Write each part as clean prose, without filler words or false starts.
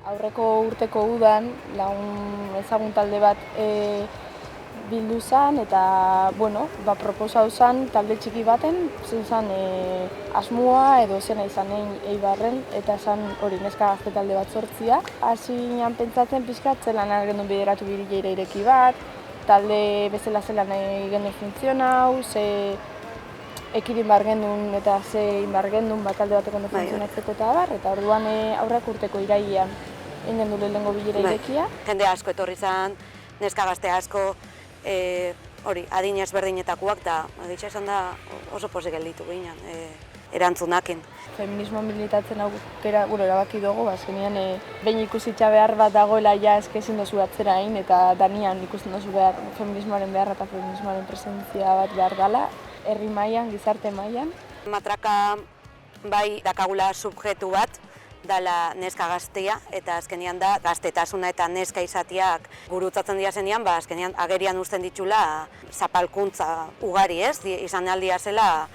Aurreko urteko udan lagun ezagun talde bat bildu zen eta proposatu zen talde txiki baten zen asmoa edo zena izan Eibarren eta zen hori neska gazte talde bat sortzia. Hasi ginen pentsatzen pixkat zelan genuen bideratu birilera ireki bat, talde bezala zelan genuen funtzionau, ze ekidin behar genuen eta ze inbar genuen talde bateko funtzionatzeko eta abar, eta orduan aurreko urteko irailean egin du lehenengo bilera irekia. Jende asko etorri zen, neska gazte asko, adin ezberdinetakoak, eta egitza esan da oso pozik gelditu ginen, erantzunakin. Feminismo militatzen aukera erabaki dugu, azkenean behin ikusitza behar bat dagoela ja ezin dozu atzera egin, eta danian ikusten dozu behar feminismoaren beharra eta feminismoaren presentzia bat behar dela, herri mailan, gizarte mailan. Matraka bai dakagula subjektu bat, dala neska gaztea, eta azkenean da gaztetasuna eta neska izatiak gurutzatzen dira zenean, azkenean agerian uzten ditula zapalkuntza ugari, ez? Izan aldia zela,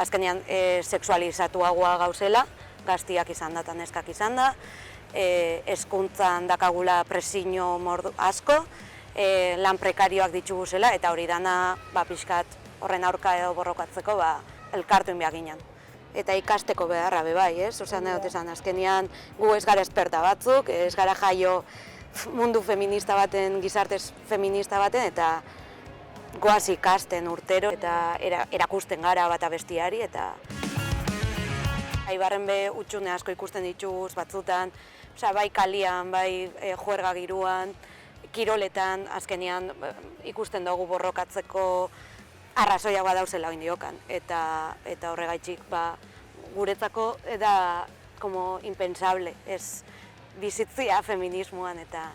azkenean sexualizatuagoa gauzela, gazteak izan da eta neskak izan da, hezkuntzan dakagula presio mordu asko, lan prekarioak ditugu zela, eta hori dana pixkat horren aurka edo borrokatzeko elkartuin behar ginen. Eta ikasteko beharra bebai, ez? Ozean dut esan, azkenean gu ez gara esperta batzuk, ez gara jaio mundu feminista baten, gizartez feminista baten, eta goaz ikasten urtero, eta erakusten gara bata bestiari, eta Eibarren be utxune asko ikusten dituz batzutan, bai kalian, bai juerga giruan, kiroletan, azkenean ikusten dugu borrokatzeko arrazoiak badauzela oin diokan, eta horregaitxik guretzako da como impensable, ez bizitzia feminismoan eta...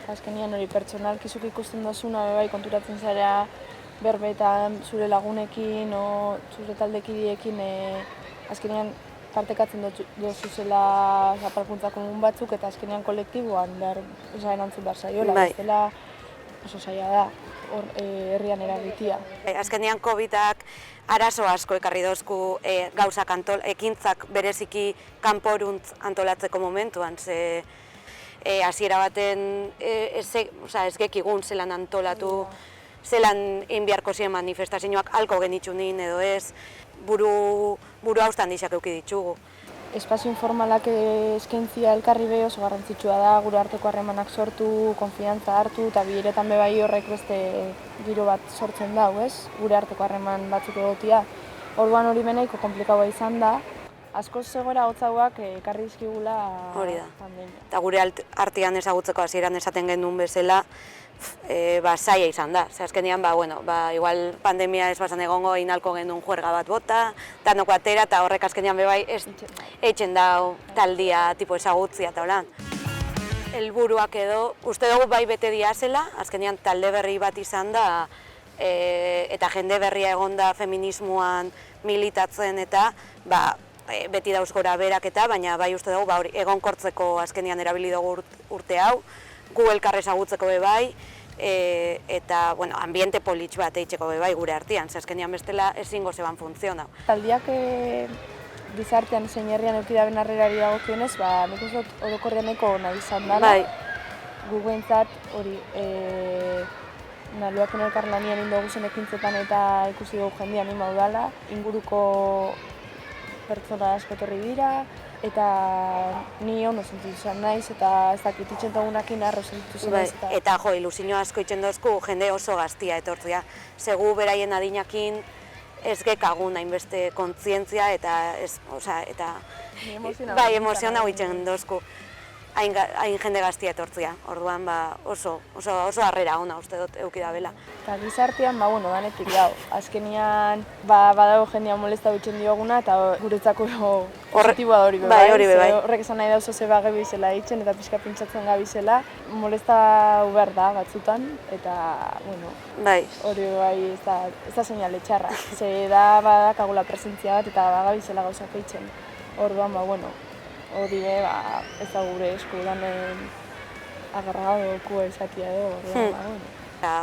Azkenean hori pertsonalkizuk ikusten dozuna bai konturatzen zara berbetan zure lagunekin o zure taldekidiekin azkenean partekatzen dozu zela zapalkuntza komun batzuk eta azkenean kolektiboan erantzun behar zaiola, ez dela oso zaila da. Herrian eragitia. Azkenean COVID-ak arazo asko ekarri dozku gauzak ekintzak bereziki kanporuntz antolatzeko momentuan, ze hasiera baten ez gekigun zelan antolatu, zelan inbiarko ziren manifestazioak alko genitxunin edo ez, buru haustan dixak euki ditugu. Espazio informalak eskaintzia elkarri be oso garrantzitsua da, gure arteko harremanak sortu, konfiantza hartu, eta bileretan bebai horrek beste giro bat sortzen dau, ez? Gure arteko harreman batzuk egotia. Orduan hori benaiko komplikaua izan da, askoz zegoera hotzauak ekarri dizkigula pandemia. Eta gure artean ezagutzeko hasieran esaten genuen bezala, zaila izan da. Azkenean, igual pandemia ez bazan egongo inalko genuen juerga bat bota, danoko atera, eta horrek azkenean bebai eitzen dau taldia tipo ezagutzia eta holan. Helburuak edo, uste dugu bai bete diazela, azkenean talde berri bat izan da, eta jende berria egon da feminismoan militatzen eta beti dauz gora berak eta, baina bai uste dugu egonkortzeko azkenean erabili dugu urte hau, gu elkarre ezagutzeko bebai, eta ambiente politx bat eitzeko bebai gure artean, ze azkenean bestela ezingo zeban funtzionau. Taldiak gizartean zein herrian eukidaben harrerari dagokionez, nik uste dut orokorreneko nahi izan dela. Gu behintzat hori Luapen elkarlanian indoguzen ekintzetan eta ikusi dugu jendean inbau dela, inguruko pertsona asko etorri dira, eta ni ondo sentitu izan naiz, eta ez dakit itxentogunakin arro sentitu izan naiz. Eta ilusio asko itxen dozku jende oso gaztia etortzea. Segu beraien adinakin ez gekagun hainbeste kontzientzia eta emozionau itxen dozku hain jende gaztia etortzea. Orduan oso harrera ona uste dut eukida bela. Eta gizartean, danetik dago. Azkenean, badago jendea molesta bitxen dioguna, eta guretzako positiboa da hori bebai. Horrek esan nahi dauzo ze bage bizela itxen, eta pixka pintzatzen gabizela. Molesta behar da batzutan, eta, hori bebai ez da seinale txarra. Ze da badakagula presentzia bat, eta bagabizela gauzak eitzen. Orduan, hori ez da gure esku danen agarragako esatia edo.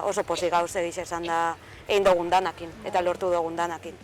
Oso pozik gauz egiz esan da egin dugun danakin eta lortu dugun danakin.